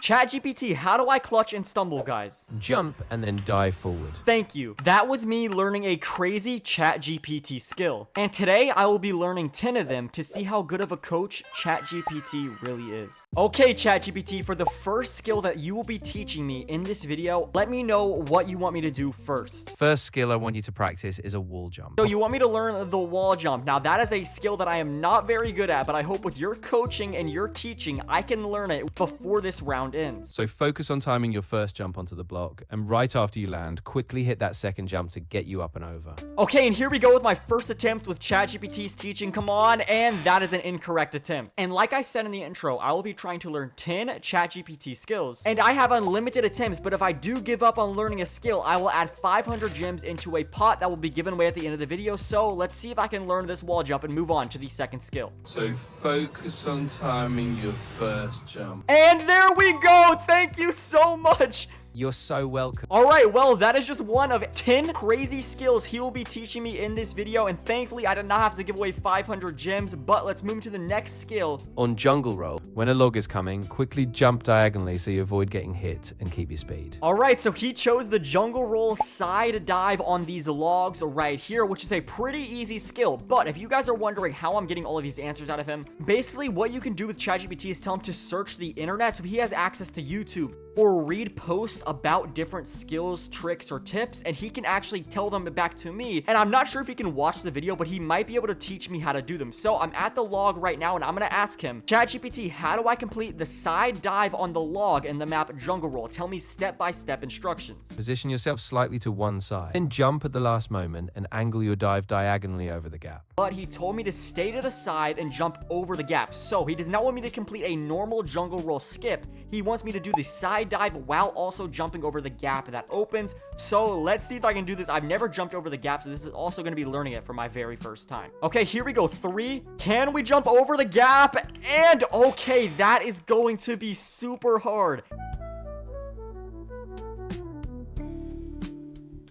ChatGPT, how do I clutch and stumble, guys? Jump and then dive forward. Thank you. That was me learning a crazy ChatGPT skill. And today I will be learning 10 of them to see how good of a coach ChatGPT really is. Okay, ChatGPT, for the first skill that you will be teaching me in this video, let me know what you want me to do first. First skill I want you to practice is a wall jump. So you want me to learn the wall jump. Now that is a skill that I am not very good at, but I hope with your coaching and your teaching, I can learn it before this round ends. So focus on timing your first jump onto the block, and right after you land, quickly hit that second jump to get you up and over. Okay, and here we go with my first attempt with ChatGPT's teaching. Come on, and that is an incorrect attempt. And like I said in the intro, I will be trying to learn 10 ChatGPT skills. And I have unlimited attempts, but if I do give up on learning a skill, I will add 500 gems into a pot that will be given away at the end of the video. So let's see if I can learn this wall jump and move on to the second skill. So focus on timing your first jump. And there we go. Thank you so much. You're so welcome. All right, well, that is just one of 10 crazy skills he will be teaching me in this video, and thankfully, I did not have to give away 500 gems, but let's move to the next skill. On jungle roll, when a log is coming, quickly jump diagonally so you avoid getting hit and keep your speed. All right, so he chose the jungle roll side dive on these logs right here, which is a pretty easy skill, but if you guys are wondering how I'm getting all of these answers out of him, basically what you can do with ChatGPT is tell him to search the internet, so he has access to YouTube, or read posts about different skills, tricks, or tips, and he can actually tell them back to me. And I'm not sure if he can watch the video, but he might be able to teach me how to do them. So I'm at the log right now, and I'm gonna ask him, ChatGPT, how do I complete the side dive on the log in the map jungle roll? Tell me step-by-step instructions. Position yourself slightly to one side, then jump at the last moment and angle your dive diagonally over the gap. But he told me to stay to the side and jump over the gap. So he does not want me to complete a normal jungle roll skip. He wants me to do the side dive while also jumping over the gap that opens. So let's see if I can do this. I've never jumped over the gap, so this is also going to be learning it for my very first time. Okay, here we go. 3. Can we jump over the gap? And okay, that is going to be super hard.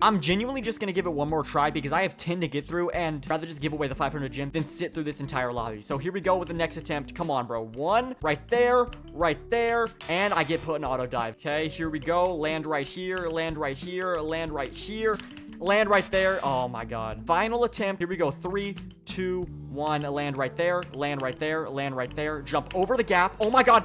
I'm genuinely just gonna give it one more try because I have 10 to get through, and rather just give away the 500 gems than sit through this entire lobby. So here we go with the next attempt. Come on, bro. 1 right there, and I get put in auto dive. Okay, here we go. Land right here, land right here, land right here, land right there. Oh my god. Final attempt. Here we go. 3, 2, 1. Land right there, land right there, land right there. Jump over the gap. Oh my god.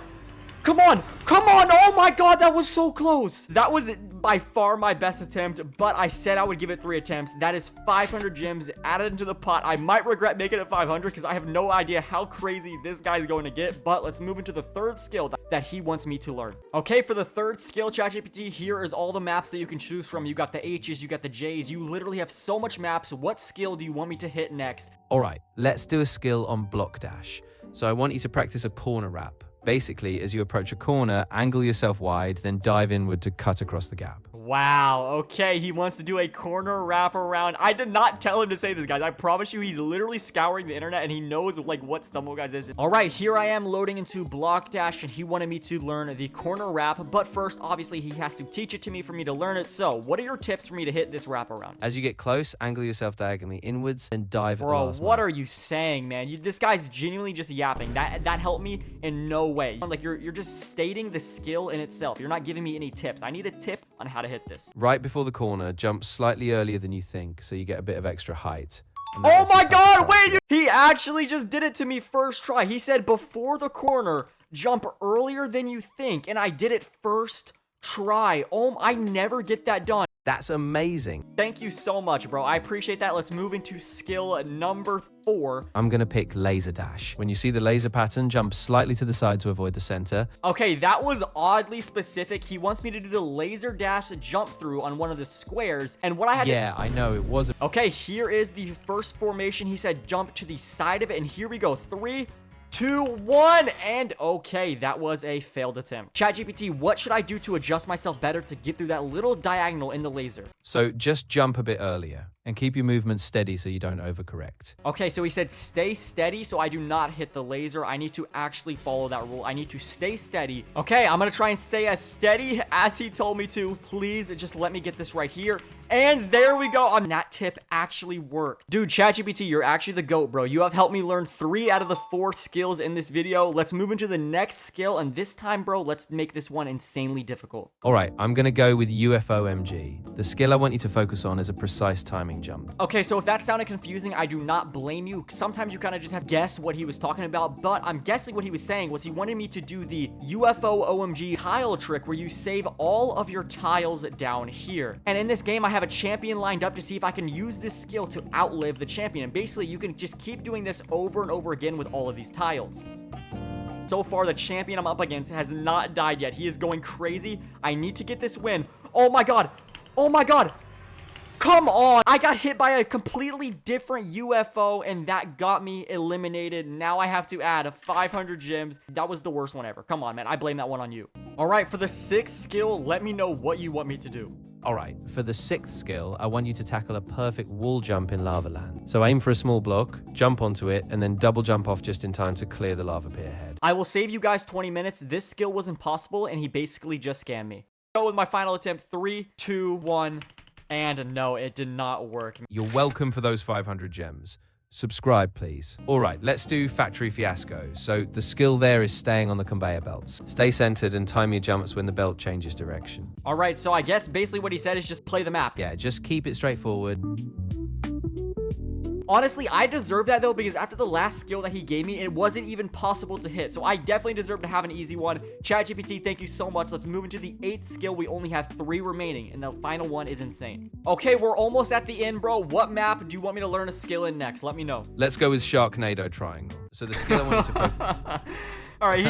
Come on! Come on! Oh my god, that was so close! That was by far my best attempt, but I said I would give it 3 attempts. That is 500 gems added into the pot. I might regret making it 500 because I have no idea how crazy this guy's going to get, but let's move into the third skill that he wants me to learn. Okay, for the third skill, ChatGPT, here is all the maps that you can choose from. You got the H's, you got the J's, you literally have so much maps. What skill do you want me to hit next? Alright, let's do a skill on block dash. So I want you to practice a corner wrap. Basically, as you approach a corner, angle yourself wide, then dive inward to cut across the gap. Wow, okay, he wants to do a corner wrap around. I did not tell him to say this, guys. I promise you, he's literally scouring the internet, and he knows, like, what Stumble Guys is. All right, here I am loading into Block Dash, and he wanted me to learn the corner wrap, but first, obviously, he has to teach it to me for me to learn it. So, what are your tips for me to hit this wrap around? As you get close, angle yourself diagonally inwards, and dive at the last Bro, what moment. are you saying, man? This guy's genuinely just yapping. That helped me in no way. Like, you're just stating the skill in itself. You're not giving me any tips. I need a tip on how to hit this. Right before the corner, jump slightly earlier than you think, so you get a bit of extra height. Oh my god, wait! He actually just did it to me first try. He said before the corner, jump earlier than you think, and I did it first try. Oh, I never get that done. That's amazing. Thank you so much, bro. I appreciate that. Let's move into skill number 4. I'm gonna pick laser dash. When you see the laser pattern, jump slightly to the side to avoid the center. Okay, that was oddly specific. He wants me to do the laser dash jump through on one of the squares, and what I had Yeah, I know, it was. Okay, here is the first formation. He said jump to the side of it, and here we go. 3, 2, 1, and okay, that was a failed attempt. ChatGPT, what should I do to adjust myself better to get through that little diagonal in the laser? So just jump a bit earlier and keep your movement steady so you don't overcorrect. Okay, so he said stay steady so I do not hit the laser. I need to actually follow that rule. I need to stay steady. Okay, I'm gonna try and stay as steady as he told me to. Please just let me get this right here. And there we go. That tip actually worked. Dude, ChatGPT, you're actually the GOAT, bro. You have helped me learn 3 out of the 4 skills in this video. Let's move into the next skill. And this time, bro, let's make this one insanely difficult. All right, I'm going to go with UFOMG. The skill I want you to focus on is a precise timing jump. Okay, so if that sounded confusing, I do not blame you. Sometimes you kind of just have to guess what he was talking about, but I'm guessing what he was saying was he wanted me to do the UFO OMG tile trick where you save all of your tiles down here. And in this game, I have a champion lined up to see if I can use this skill to outlive the champion. And basically, you can just keep doing this over and over again with all of these tiles. So far, the champion I'm up against has not died yet. He is going crazy. I need to get this win. Oh my god. Oh my god. Come on. I got hit by a completely different UFO, and that got me eliminated. Now I have to add 500 gems. That was the worst one ever. Come on, man. I blame that one on you. All right, for the 6th skill, let me know what you want me to do. All right, for the 6th skill, I want you to tackle a perfect wall jump in lava land. So aim for a small block, jump onto it, and then double jump off just in time to clear the lava pit ahead. I will save you guys 20 minutes. This skill was impossible, and he basically just scammed me. Go with my final attempt. 3, 2, 1. And no, it did not work. You're welcome for those 500 gems. Subscribe, please. All right, let's do Factory Fiasco. So the skill there is staying on the conveyor belts. Stay centered and time your jumps when the belt changes direction. All right, so I guess basically what he said is just play the map. Yeah, just keep it straightforward. Honestly, I deserve that though, because after the last skill that he gave me, it wasn't even possible to hit. So I definitely deserve to have an easy one. ChatGPT, thank you so much. Let's move into the 8th skill. We only have 3 remaining, and the final one is insane. Okay, we're almost at the end, bro. What map do you want me to learn a skill in next? Let me know. Let's go with Sharknado Triangle. So the skill I want you to focus. All right,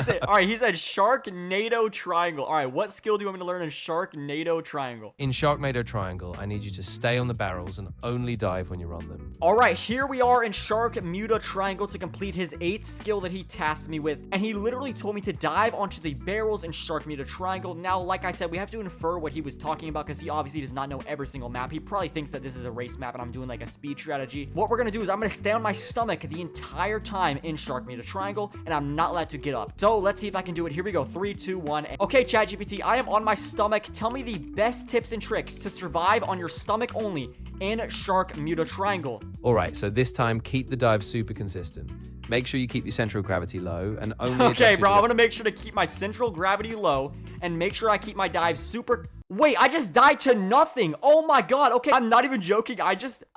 he said Sharknado Triangle. All right, what skill do you want me to learn in Sharknado Triangle? In Sharknado Triangle, I need you to stay on the barrels and only dive when you're on them. All right, here we are in Sharknado Triangle to complete his 8th skill that he tasked me with. And he literally told me to dive onto the barrels in Sharknado Triangle. Now, like I said, we have to infer what he was talking about because he obviously does not know every single map. He probably thinks that this is a race map and I'm doing like a speed strategy. What we're going to do is I'm going to stay on my stomach the entire time in Sharknado Triangle, and I'm not allowed to get up. So let's see if I can do it. Here we go. 3, 2, 1. Okay, ChatGPT, I am on my stomach. Tell me the best tips and tricks to survive on your stomach only in Sharknado Triangle. All right, so this time, keep the dive super consistent. Make sure you keep your central of gravity low and only Okay, bro, I'm going to make sure to keep my central gravity low and make sure I keep my dive super... Wait, I just died to nothing. Oh my god. Okay, I'm not even joking. I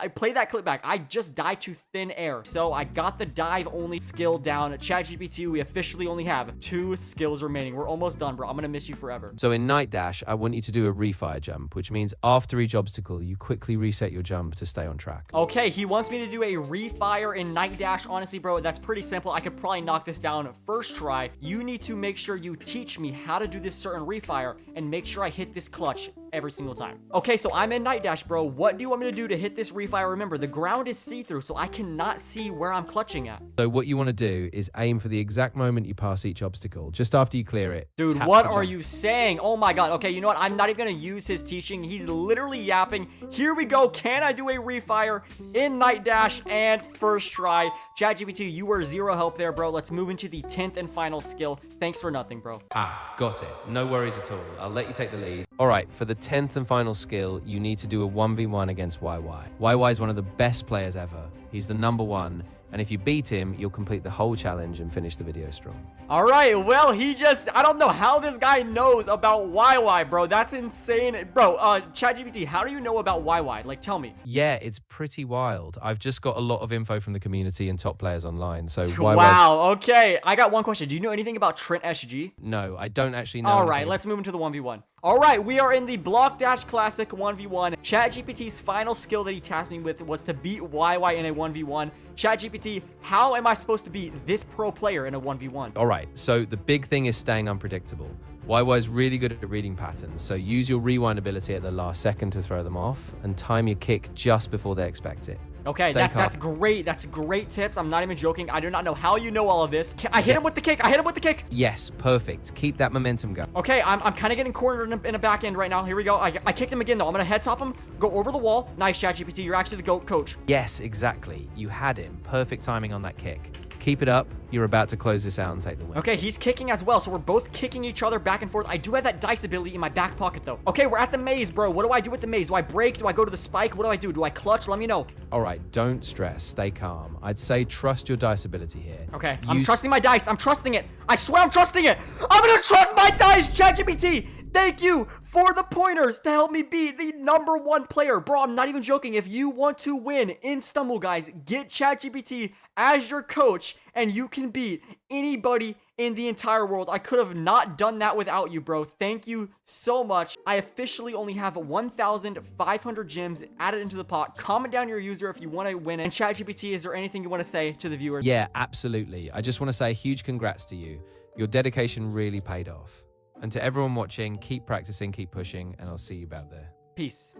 play that clip back. I just died to thin air. So I got the dive only skill down. ChatGPT, we officially only have 2 skills remaining. We're almost done, bro. I'm gonna miss you forever. So in Night Dash, I want you to do a refire jump, which means after each obstacle, you quickly reset your jump to stay on track. Okay, he wants me to do a refire in Night Dash. Honestly, bro, that's pretty simple. I could probably knock this down first try. You need to make sure you teach me how to do this certain refire and make sure I hit this clutch every single time. Okay, so I'm in Night Dash, bro. What do you want me to do to hit this refire? Remember, the ground is see-through, so I cannot see where I'm clutching at. So what you want to do is aim for the exact moment you pass each obstacle. Just after you clear it. Dude, what are you saying? Oh my god. Okay, you know what? I'm not even gonna use his teaching. He's literally yapping. Here we go. Can I do a refire in Night Dash and first try? ChatGPT, you were 0 help there, bro. Let's move into the 10th and final skill. Thanks for nothing, bro. Got it. No worries at all. I'll let you take the lead. All right, for the 10th and final skill, you need to do a 1v1 against YY. YY is one of the best players ever. He's the #1, and if you beat him, you'll complete the whole challenge and finish the video strong. All right, well, I don't know how this guy knows about YY, bro. That's insane. Bro, ChatGPT, how do you know about YY? Like, tell me. Yeah, it's pretty wild. I've just got a lot of info from the community and top players online, so YY... Wow, okay. I got one question. Do you know anything about Trent SG? No, I don't actually know. All right, let's move into the 1v1. All right, we are in the Block Dash Classic 1v1. ChatGPT's final skill that he tasked me with was to beat YY in a 1v1. ChatGPT, how am I supposed to beat this pro player in a 1v1? All right, so the big thing is staying unpredictable. YY is really good at reading patterns, so use your rewind ability at the last second to throw them off, and time your kick just before they expect it. Okay, that's great. That's great tips. I'm not even joking. I do not know how you know all of this. I hit him with the kick. I hit him with the kick. Yes, perfect. Keep that momentum going. Okay, I'm kind of getting cornered in a back end right now. Here we go. I kicked him again, though. I'm going to head top him, go over the wall. Nice, ChatGPT. You're actually the GOAT coach. Yes, exactly. You had him. Perfect timing on that kick. Keep it up. You're about to close this out and take the win. Okay, he's kicking as well, so we're both kicking each other back and forth. I do have that dice ability in my back pocket, though. Okay, we're at the maze, bro. What do I do with the maze? Do I break? Do I go to the spike? What do I do? Do I clutch? Let me know. All right, don't stress. Stay calm. I'd say trust your dice ability here. Okay, I'm trusting my dice. I'm trusting it. I swear I'm trusting it. I'm gonna trust my dice, ChatGPT. Thank you for the pointers to help me be the #1 player. Bro, I'm not even joking. If you want to win in Stumble, guys, get ChatGPT as your coach, and you can beat anybody in the entire world. I could have not done that without you, bro. Thank you so much. I officially only have 1,500 gems added into the pot. Comment down your user if you want to win it. And ChatGPT, is there anything you want to say to the viewers? Yeah, absolutely. I just want to say a huge congrats to you. Your dedication really paid off. And to everyone watching, keep practicing, keep pushing, and I'll see you back there. Peace.